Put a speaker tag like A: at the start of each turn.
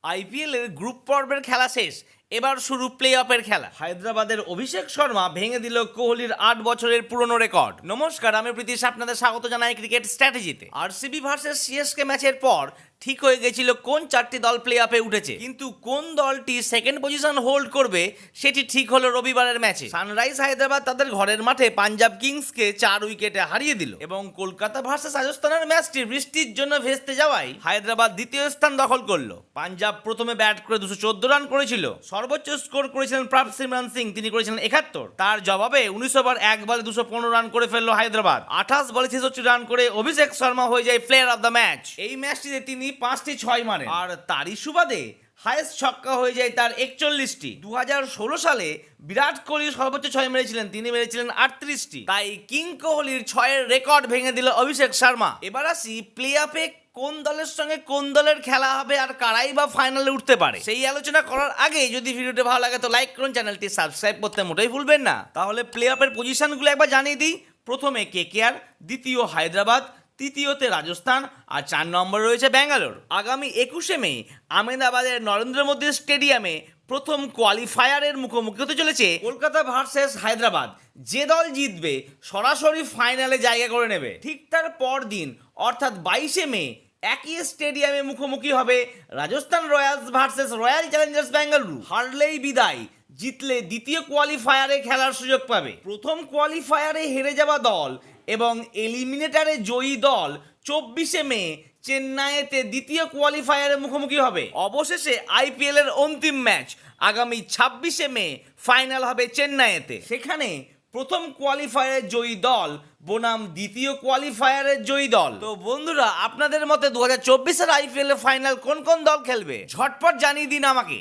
A: IPL এর group পর্বের খেলা শেষ, এবার শুরু প্লে অফের খেলা। হায়দ্রাবাদের অভিষেক শর্মা ভেঙে দিল কোহলির 8 বছরের পুরনো রেকর্ড। নমস্কার, আমি প্রীতিশ আপনাদের স্বাগত জানাই ক্রিকেট স্ট্র্যাটেজিতে। আরসিবি ভার্সেস সিএসকে ম্যাচের পর ঠিক হয়ে গেছিল কোন চারটি দল প্লে অফে উঠেছে, কিন্তু কোন দলটি সেকেন্ড পজিশন হোল্ড করবে সেটি ঠিক হলো রবিবারের ম্যাচে। সানরাইজ হায়দ্রাবাদ তাদের ঘরের মাঠে পাঞ্জাব কিংসকে 4 উইকেটে হারিয়ে দিল এবং কলকাতা ভার্সেস রাজস্থানের ম্যাচটি বৃষ্টির জন্য ভেস্তে যাওয়ায় হায়দ্রাবাদ দ্বিতীয় স্থান দখল করলো। পাঞ্জাব প্রথমে ব্যাট করে 214 রান করেছিল, সর্বোচ্চ স্কোর করেছিলেন সিমরান সিং, তিনি করেছিলেন 71। তার জবাবে 19 ওভার 1 বলে 215 রান করে ফেললো হায়দ্রাবাদ। 28 বলে 66 রান করে অভিষেক শর্মা হয়ে যায় প্লেয়ার অফ দ্য ম্যাচ। এই ম্যাচটিতে তিনি 5টি 6 মারেন, আর তারই সুবাদে হাইয়েস্ট ছক্কা হয়ে যায় তার 41টি। 2016 সালে বিরাট কোহলি সর্বোচ্চ 6 মেরেছিলেন, তিনি মেরেছিলেন 38টি। তাই কিং কোহলির 6-এর রেকর্ড ভেঙে দিল অভিষেক শর্মা। এবার আসি প্লে অফে কোন দলের সঙ্গে কোন দলের খেলা হবে আর কারাই বা ফাইনালে উঠতে পারে, সেই আলোচনা করার আগে যদি ভিডিওটি ভালো লাগে তো লাইক করুন, চ্যানেলটি সাবস্ক্রাইব করতে মোটেই ভুলবেন না। তাহলে প্লে অফের পজিশনগুলো একবার জানিয়ে দিই। প্রথমে কেকেআর, দ্বিতীয় হায়দ্রাবাদ, তৃতীয়তে রাজস্থান, আর 4 নম্বরে রয়েছে ব্যাঙ্গালোর। আগামী 21শে মে আহমেদাবাদের নরেন্দ্র মোদী স্টেডিয়ামে প্রথম কোয়ালিফায়ারের মুখোমুখি হতে চলেছে কলকাতা ভার্সেস হায়দ্রাবাদ। যে দল জিতবে সরাসরি ফাইনালে জায়গা করে নেবে। ঠিক তার পর দিন অর্থাৎ 22শে মে একই স্টেডিয়ামে মুখোমুখি হবে Rajasthan Royals versus Royal Challengers Bengaluru. হারলেই বিদায়, জিতলে দ্বিতীয় কোয়ালিফায়ারে খেলার সুযোগ পাবে। প্রথম কোয়ালিফায়ারে হেরে যাওয়া দল এবং এলিমিনেটরে জয়ী দল 24শে মে চেন্নাইতে দ্বিতীয় কোয়ালিফায়ারে মুখোমুখি হবে। অবশেষে আইপিএল এর অন্তিম ম্যাচ আগামী 26শে মে ফাইনাল হবে চেন্নাইতে। সেখানে প্রথম কোয়ালিফায়ারের জয়ী দল বনাম দ্বিতীয় কোয়ালিফায়ারের জয়ী দল। তো বন্ধুরা, আপনাদের মতে 2024-এর আইপিএল এর ফাইনাল কোন কোন দল খেলবে ঝটপট জানিয়ে দিন আমাকে।